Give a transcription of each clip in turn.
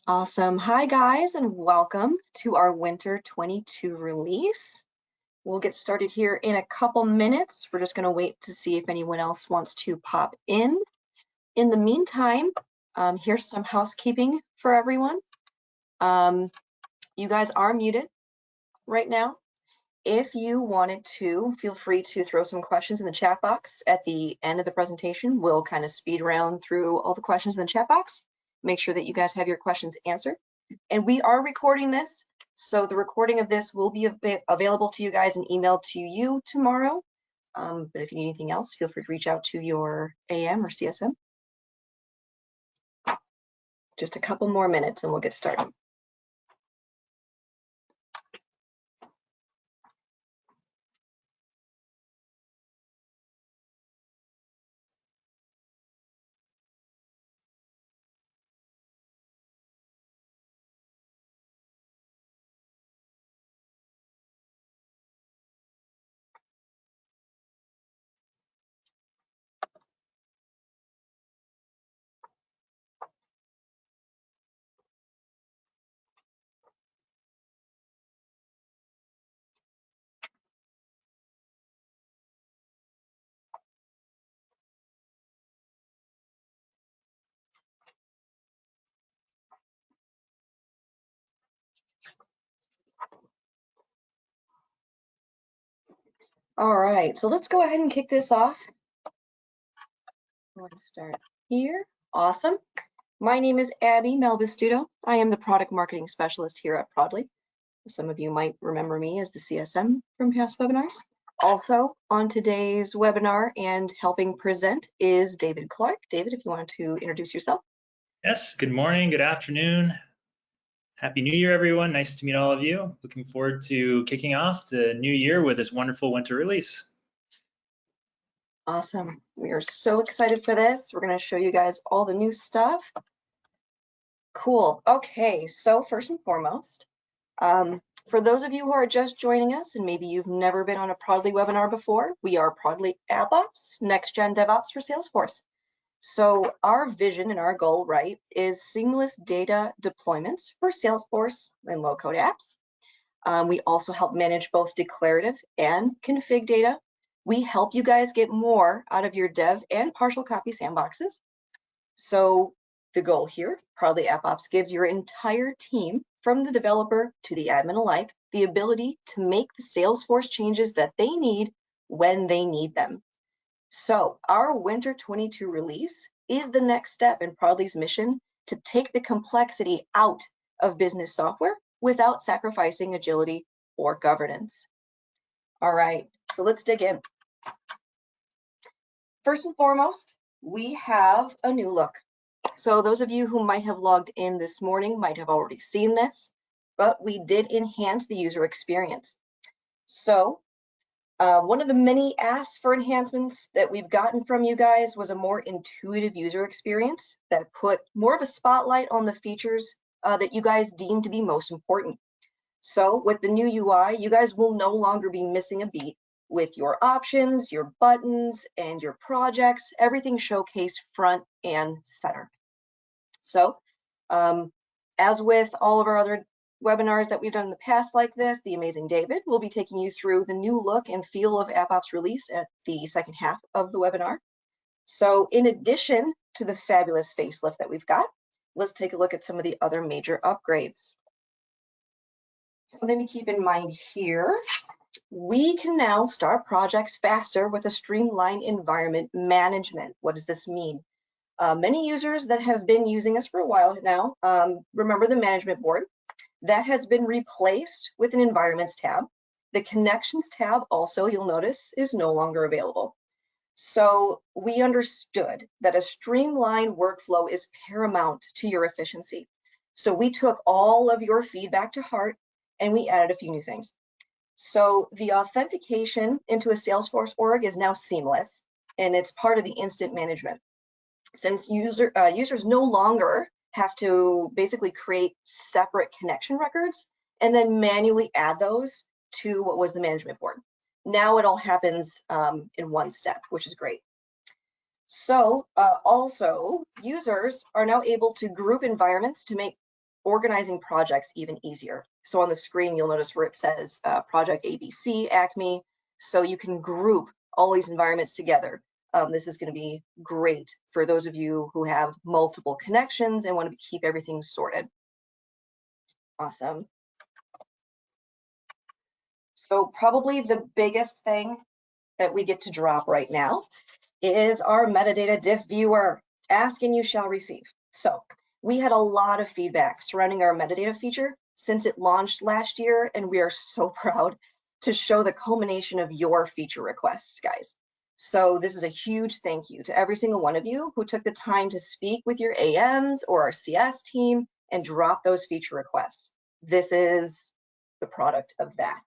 Awesome. Hi, guys, and welcome to our Winter 22 release. We'll get started here in a couple minutes. We're just going to wait to see if anyone else wants to pop in. In the meantime, here's some housekeeping for everyone. You guys are muted right now. If you wanted to, feel free to throw some questions in the chat box at the end of the presentation. We'll kind of speed around through all the questions in the chat box, make sure that you guys have your questions answered. And we are recording this, so the recording of this will be available to you guys and emailed to you tomorrow. But if you need anything else, feel free to reach out to your AM or CSM. Just a couple more minutes and we'll get started. All right, so let's go ahead and kick this off. Let's start here. Awesome. My name is Abby Malvestuto. I am the product marketing specialist here at Prodly. Some of you might remember me as the CSM from past webinars. Also on today's webinar and helping present is David Clark. David, if you wanted to introduce yourself. Yes, good morning, good afternoon. Happy New Year, everyone. Nice to meet all of you. Looking forward to kicking off the new year with this wonderful winter release. Awesome. We are so excited for this. We're going to show you guys all the new stuff. Cool. Okay, so first and foremost, for those of you who are just joining us and maybe you've never been on a Prodly webinar before, we are Prodly AppOps, Next Gen DevOps for Salesforce. So our vision and our goal, right, is seamless data deployments for Salesforce and low-code apps. We also help manage both declarative and config data. We help you guys get more out of your dev and partial copy sandboxes. So the goal here, Prodly AppOps gives your entire team, from the developer to the admin alike, the ability to make the Salesforce changes that they need when they need them. So our Winter 22 release is the next step in Prodly's mission to take the complexity out of business software without sacrificing agility or governance. All right, so let's dig in. First and foremost, we have a new look. So those of you who might have logged in this morning might have already seen this, but we did enhance the user experience. So one of the many asks for enhancements that we've gotten from you guys was a more intuitive user experience that put more of a spotlight on the features that you guys deem to be most important. So with the new UI, you guys will no longer be missing a beat with your options, your buttons, and your projects, everything showcased front and center. So as with all of our other webinars that we've done in the past like this, the amazing David will be taking you through the new look and feel of AppOps release at the second half of the webinar. So in addition to the fabulous facelift that we've got, let's take a look at some of the other major upgrades. Something to keep in mind here, we can now start projects faster with a streamlined environment management. What does this mean? Many users that have been using us for a while now remember the management board. That has been replaced with an environments tab. The connections tab also, you'll notice, is no longer available. So we understood that a streamlined workflow is paramount to your efficiency. So we took all of your feedback to heart and we added a few new things. So the authentication into a Salesforce org is now seamless and it's part of the instant management. Since users no longer have to basically create separate connection records and then manually add those to what was the management board. Now it all happens in one step, which is great. So also users are now able to group environments to make organizing projects even easier. So on the screen, you'll notice where it says Project ABC, Acme. So you can group all these environments together. This is going to be great for those of you who have multiple connections and want to keep everything sorted. Awesome. So probably the biggest thing that we get to drop right now is our metadata diff viewer. Ask and you shall receive. So we had a lot of feedback surrounding our metadata feature since it launched last year, and we are so proud to show the culmination of your feature requests, guys. So this is a huge thank you to every single one of you who took the time to speak with your AMs or our CS team and drop those feature requests. This is the product of that.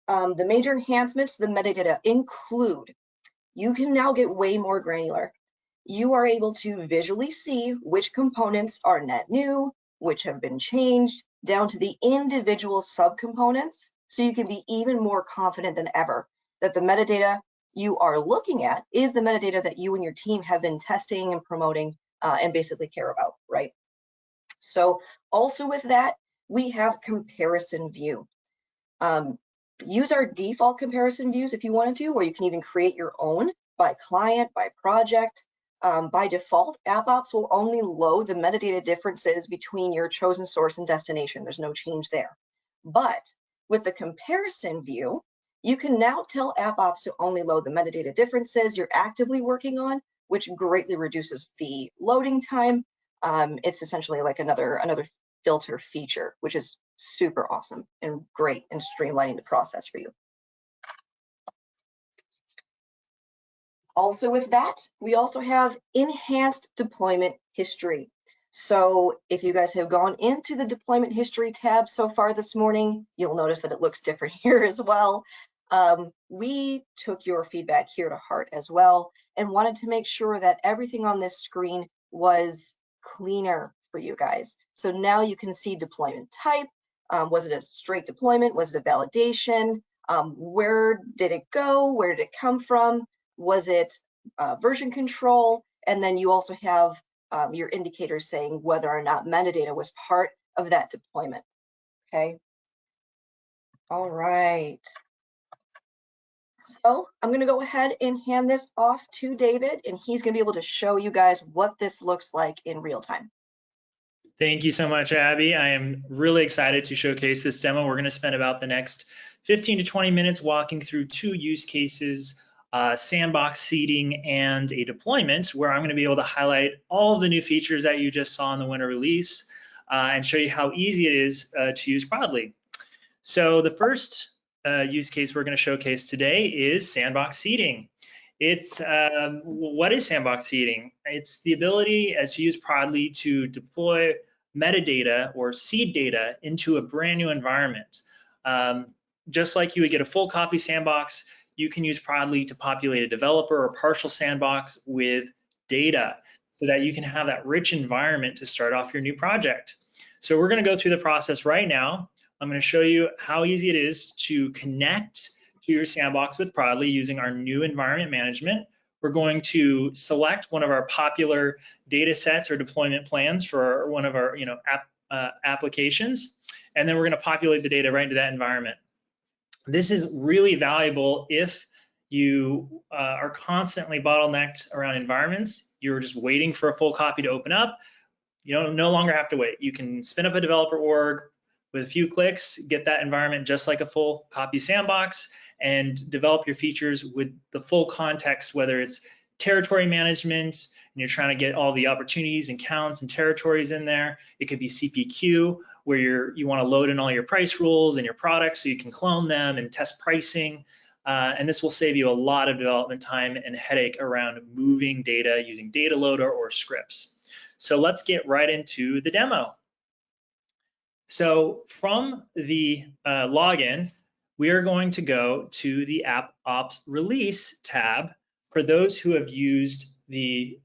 The major enhancements to the metadata include, you can now get way more granular. You are able to visually see which components are net new, which have been changed, down to the individual subcomponents, so you can be even more confident than ever that the metadata you are looking at is the metadata that you and your team have been testing and promoting and basically care about, right? So also with that, we have comparison view. Use our default comparison views if you wanted to, or you can even create your own by client, by project. By default, AppOps will only load the metadata differences between your chosen source and destination. There's no change there. But with the comparison view, you can now tell AppOps to only load the metadata differences you're actively working on, which greatly reduces the loading time. It's essentially like another filter feature, which is super awesome and great in streamlining the process for you. Also with that, we also have enhanced deployment history. So if you guys have gone into the deployment history tab so far this morning, you'll notice that it looks different here as well. We took your feedback here to heart as well and wanted to make sure that everything on this screen was cleaner for you guys. So now you can see deployment type. Was it a straight deployment? Was it a validation? Where did it go? Where did it come from? Was it version control? And then you also have your indicators saying whether or not metadata was part of that deployment, okay? All right. So I'm gonna go ahead and hand this off to David, and he's gonna be able to show you guys what this looks like in real time. Thank you so much, Abby. I am really excited to showcase this demo. We're going to spend about the next 15 to 20 minutes walking through two use cases, sandbox seeding and a deployment, where I'm going to be able to highlight all of the new features that you just saw in the winter release and show you how easy it is to use Prodly. So the first use case we're going to showcase today is sandbox seeding. It's what is sandbox seeding? It's the ability to use Prodly to deploy metadata or seed data into a brand new environment. Just like you would get a full copy sandbox, you can use Prodly to populate a developer or partial sandbox with data so that you can have that rich environment to start off your new project. So we're going to go through the process right now. I'm going to show you how easy it is to connect to your sandbox with Prodly using our new environment management. We're going to select one of our popular data sets or deployment plans for one of our applications, and then we're going to populate the data right into that environment. This is really valuable if you are constantly bottlenecked around environments. You're just waiting for a full copy to open up. You no longer have to wait. You can spin up a developer org with a few clicks, get that environment just like a full copy sandbox, and develop your features with the full context, whether it's territory management and you're trying to get all the opportunities and counts and territories in there. It could be CPQ, where you want to load in all your price rules and your products so you can clone them and test pricing. And this will save you a lot of development time and headache around moving data using data loader or scripts. So let's get right into the demo. So from the login, we are going to go to the AppOps release tab. For those who have used the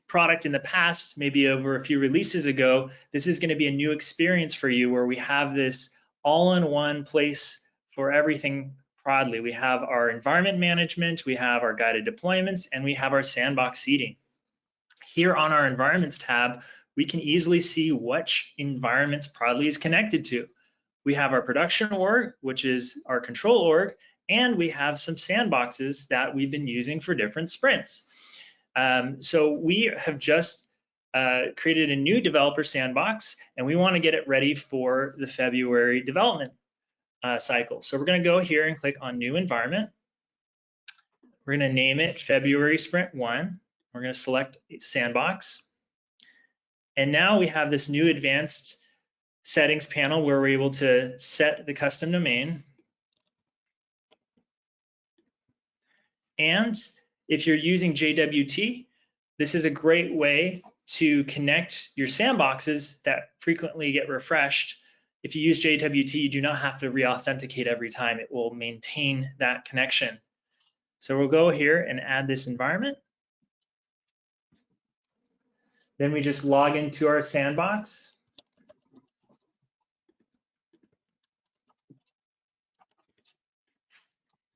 product in the past, maybe over a few releases ago, this is going to be a new experience for you where we have this all-in-one place for everything Prodly. We have our environment management, we have our guided deployments, and we have our sandbox seeding. Here on our environments tab, we can easily see which environments Prodly is connected to. We have our production org, which is our control org, and we have some sandboxes that we've been using for different sprints. So we have just created a new developer sandbox, and we want to get it ready for the February development cycle. So we're going to go here and click on New Environment. We're going to name it February Sprint 1. We're going to select Sandbox. And now we have this new advanced settings panel where we're able to set the custom domain. And if you're using JWT, this is a great way to connect your sandboxes that frequently get refreshed. If you use JWT, you do not have to re-authenticate every time. It will maintain that connection. So we'll go here and add this environment. Then we just log into our sandbox.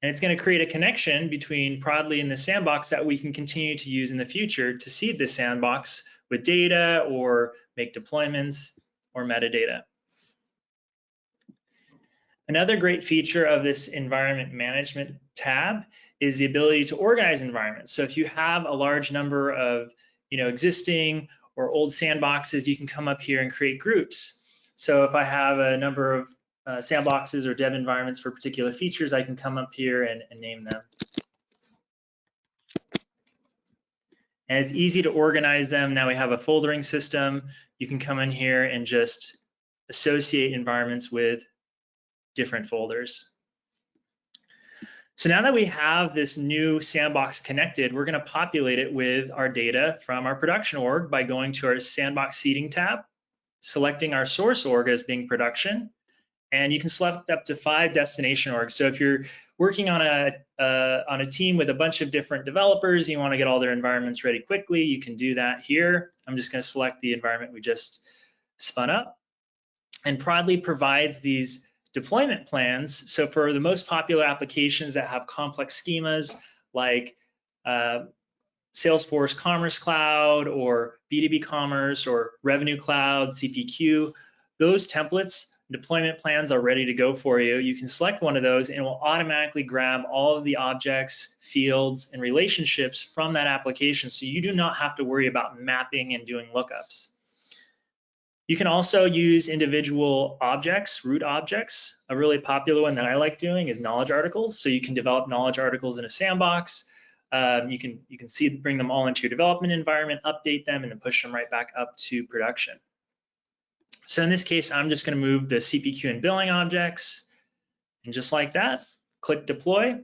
And it's going to create a connection between Prodly and the sandbox that we can continue to use in the future to seed the sandbox with data or make deployments or metadata. Another great feature of this environment management tab is the ability to organize environments. So if you have a large number of existing or old sandboxes, you can come up here and create groups. So if I have a number of sandboxes or dev environments for particular features, I can come up here and name them. And it's easy to organize them. Now we have a foldering system. You can come in here and just associate environments with different folders. So now that we have this new sandbox connected, we're going to populate it with our data from our production org by going to our sandbox seeding tab, selecting our source org as being production, and you can select up to 5 destination orgs. So if you're working on a team with a bunch of different developers, you want to get all their environments ready quickly, you can do that here. I'm just going to select the environment we just spun up. And Prodly provides these deployment plans. So for the most popular applications that have complex schemas like Salesforce Commerce Cloud or B2B Commerce or Revenue Cloud, CPQ, those templates, deployment plans are ready to go for you. You can select one of those and it will automatically grab all of the objects, fields, and relationships from that application. So you do not have to worry about mapping and doing lookups. You can also use individual objects, root objects. A really popular one that I like doing is knowledge articles. So you can develop knowledge articles in a sandbox. You can bring them all into your development environment, update them, and then push them right back up to production. So in this case, I'm just going to move the CPQ and billing objects, and just like that, click deploy,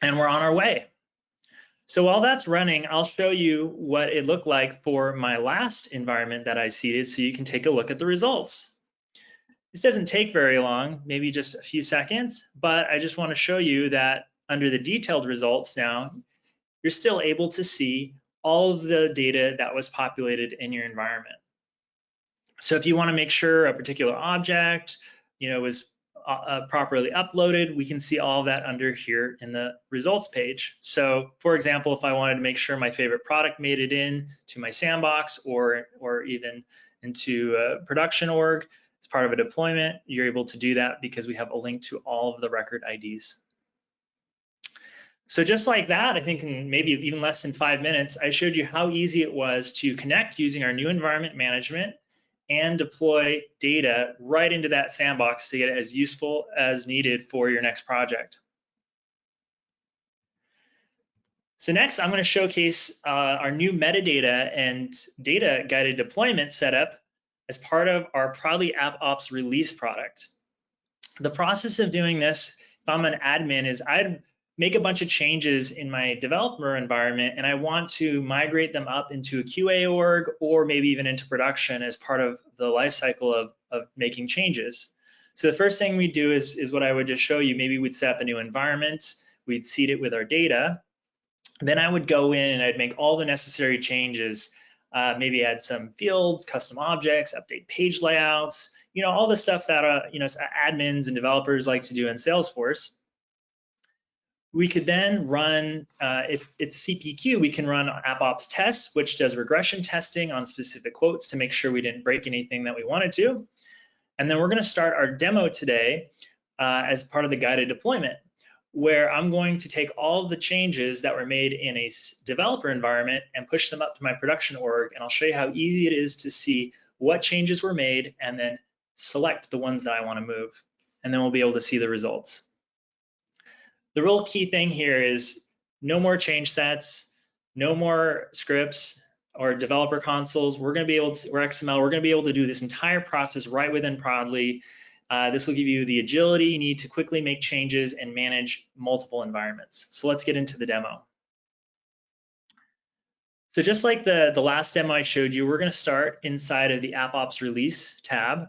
and we're on our way. So while that's running, I'll show you what it looked like for my last environment that I seeded so you can take a look at the results. This doesn't take very long, maybe just a few seconds, but I just want to show you that under the detailed results now, you're still able to see all of the data that was populated in your environment. So if you want to make sure a particular object, was properly uploaded, we can see all of that under here in the results page. So for example, if I wanted to make sure my favorite product made it in to my sandbox or even into a production org as part of a deployment, you're able to do that because we have a link to all of the record IDs. So just like that, I think in maybe even less than 5 minutes, I showed you how easy it was to connect using our new environment management and deploy data right into that sandbox to get it as useful as needed for your next project. So next, I'm going to showcase our new metadata and data guided deployment setup as part of our Prodly AppOps release product. The process of doing this, if I'm an admin, is I'd make a bunch of changes in my developer environment and I want to migrate them up into a QA org or maybe even into production as part of the life cycle of making changes. So the first thing we do is what I would just show you. Maybe we'd set up a new environment, we'd seed it with our data. Then I would go in and I'd make all the necessary changes, maybe add some fields, custom objects, update page layouts, all the stuff that admins and developers like to do in Salesforce. We could then run, if it's CPQ, we can run AppOps tests, which does regression testing on specific quotes to make sure we didn't break anything that we wanted to. And then we're going to start our demo today as part of the guided deployment, where I'm going to take all of the changes that were made in a developer environment and push them up to my production org. And I'll show you how easy it is to see what changes were made and then select the ones that I want to move. And then we'll be able to see the results. The real key thing here is no more change sets, no more scripts or developer consoles. We're going to be able to, or XML, we're going to be able to do this entire process right within Prodly. This will give you the agility you need to quickly make changes and manage multiple environments. So let's get into the demo. So just like the last demo I showed you, we're going to start inside of the AppOps release tab.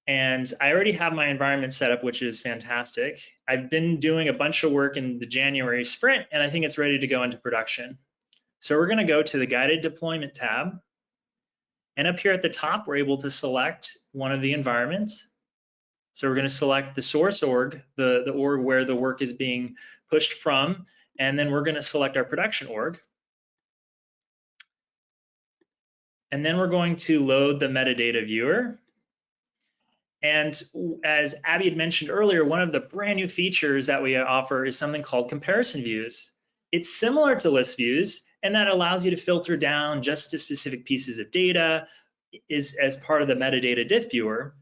And I already have my environment set up, which is fantastic. I've been doing a bunch of work in the January sprint, and I think it's ready to go into production. So we're going to go to the guided deployment tab. And up here at the top, we're able to select one of the environments. So we're going to select the source org, the org where the work is being pushed from, and then we're going to select our production org. And then we're going to load the metadata viewer. And as Abby had mentioned earlier, one of the brand new features that we offer is something called comparison views. It's similar to list views, and that allows you to filter down just to specific pieces of data as part of the metadata diff viewer.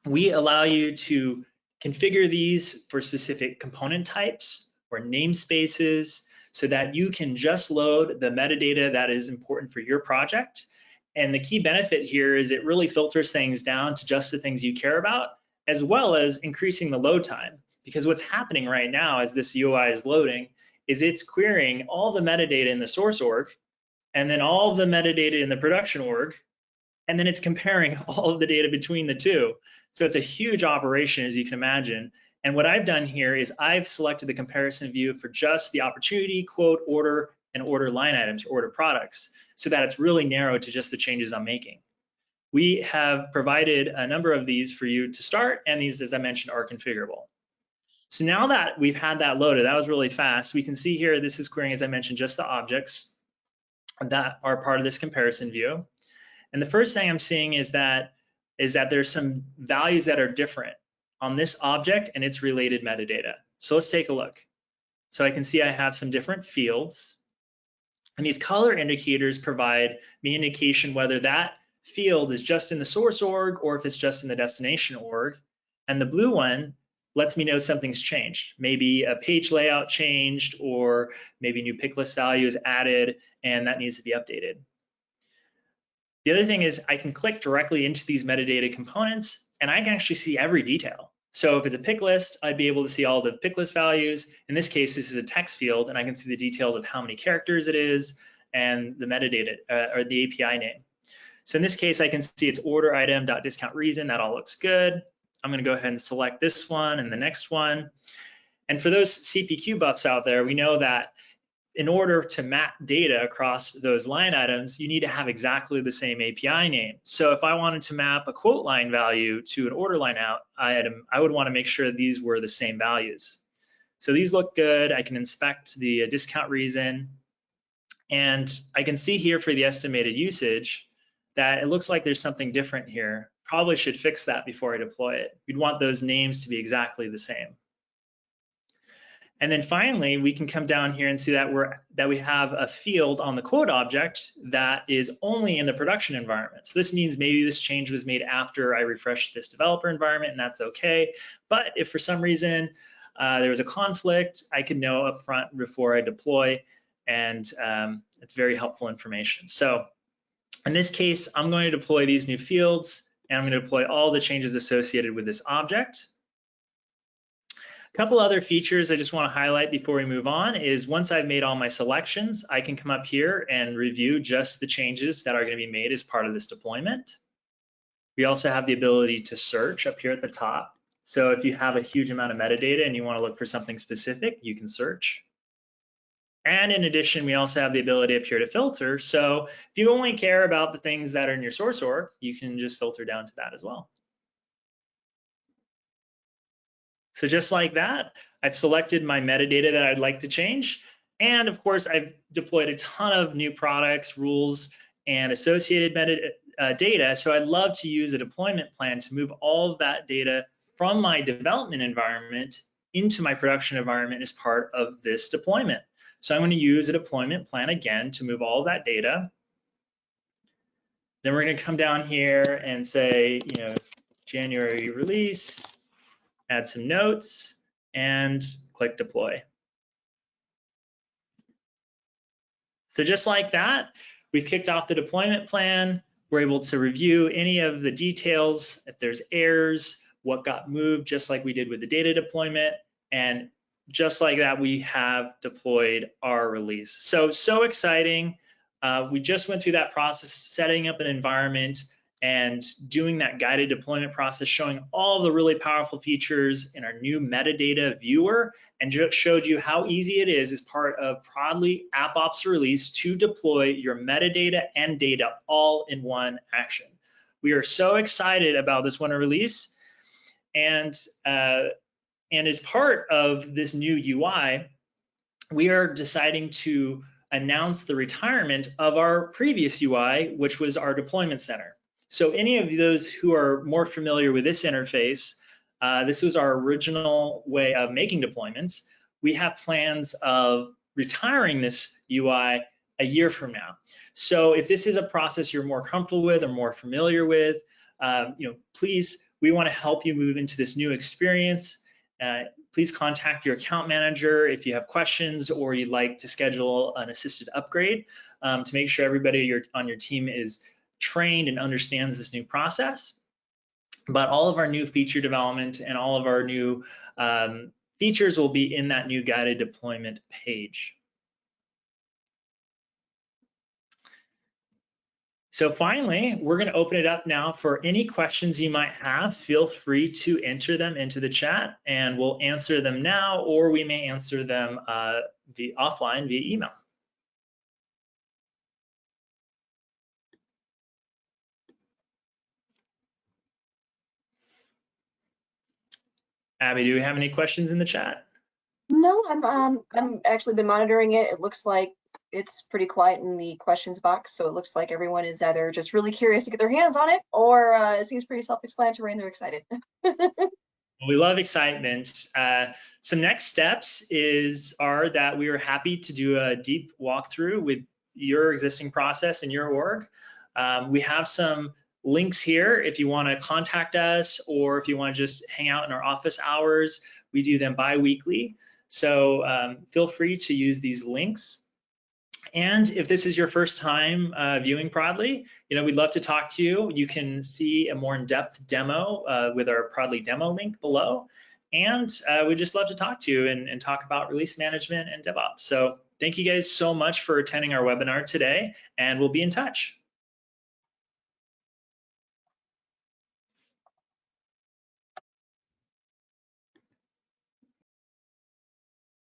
We allow you to configure these for specific component types or namespaces so that you can just load the metadata that is important for your project. And the key benefit here is it really filters things down to just the things you care about, as well as increasing the load time. Because what's happening right now as this UI is loading is it's querying all the metadata in the source org, and then all of the metadata in the production org, and then it's comparing all of the data between the two. So it's a huge operation, as you can imagine. And what I've done here is I've selected the comparison view for just the opportunity, quote, order, and order line items, order products, so that it's really narrow to just the changes I'm making. We have provided a number of these for you to start, and these, as I mentioned, are configurable. So now that we've had that loaded, that was really fast. We can see here, this is querying, as I mentioned, just the objects that are part of this comparison view. And the first thing I'm seeing is that there's some values that are different on this object and its related metadata. So let's take a look. So I can see I have some different fields. And these color indicators provide me indication whether that field is just in the source org or if it's just in the destination org. And the blue one lets me know something's changed. Maybe a page layout changed, or maybe new pick list value is added and that needs to be updated. The other thing is I can click directly into these metadata components and I can actually see every detail. So if it's a pick list, I'd be able to see all the pick list values. In this case, this is a text field, and I can see the details of how many characters it is and the metadata or the API name. So in this case, I can see it's order item.discount reason. That all looks good. I'm going to go ahead and select this one and the next one. And for those CPQ buffs out there, we know that in order to map data across those line items, you need to have exactly the same API name. So if I wanted to map a quote line value to an order line item, I would want to make sure these were the same values. So these look good. I can inspect the discount reason. And I can see here for the estimated usage that it looks like there's something different here. Probably should fix that before I deploy it. We'd want those names to be exactly the same. And then finally, we can come down here and see that we have a field on the quote object that is only in the production environment. So this means maybe this change was made after I refreshed this developer environment, and that's okay. But if for some reason there was a conflict, I could know upfront before I deploy, and it's very helpful information. So in this case, I'm going to deploy these new fields, and I'm going to deploy all the changes associated with this object. A couple other features I just want to highlight before we move on is once I've made all my selections, I can come up here and review just the changes that are going to be made as part of this deployment. We also have the ability to search up here at the top. So if you have a huge amount of metadata and you want to look for something specific, you can search. And in addition, we also have the ability up here to filter. So if you only care about the things that are in your source org, you can just filter down to that as well. So just like that, I've selected my metadata that I'd like to change. And of course, I've deployed a ton of new products, rules, and associated data. So I'd love to use a deployment plan to move all of that data from my development environment into my production environment as part of this deployment. So I'm going to use a deployment plan again to move all of that data. Then we're going to come down here and say, January release, add some notes, and click deploy. So just like that, we've kicked off the deployment plan. We're able to review any of the details, if there's errors, what got moved, just like we did with the data deployment. And just like that, we have deployed our release. So exciting. We just went through that process, setting up an environment and doing that guided deployment process, showing all the really powerful features in our new metadata viewer, and just showed you how easy it is as part of Prodly AppOps release to deploy your metadata and data all in one action. We are so excited about this winter release, and as part of this new UI, we are deciding to announce the retirement of our previous UI, which was our deployment center. So any of those who are more familiar with this interface, this was our original way of making deployments. We have plans of retiring this UI a year from now. So if this is a process you're more comfortable with or more familiar with, please, we want to help you move into this new experience. Please contact your account manager if you have questions or you'd like to schedule an assisted upgrade to make sure everybody on your team is trained and understands this new process. But all of our new feature development and all of our new features will be in that new guided deployment page. So finally, we're going to open it up now for any questions you might have. Feel free to enter them into the chat and we'll answer them now, or we may answer them offline via email. Abby, do we have any questions in the chat? No, I'm actually been monitoring it. It looks like it's pretty quiet in the questions box, so it looks like everyone is either just really curious to get their hands on it, or it seems pretty self-explanatory and they're excited. We love excitement. Some next steps are that we are happy to do a deep walkthrough with your existing process in your org. We have some links here if you want to contact us or if you want to just hang out in our office hours. We do them bi-weekly, so feel free to use these links. And if this is your first time viewing Prodly, we'd love to talk to you. You can see a more in-depth demo with our Prodly demo link below. And we'd just love to talk to you and talk about release management and DevOps. So thank you guys so much for attending our webinar today, and we'll be in touch.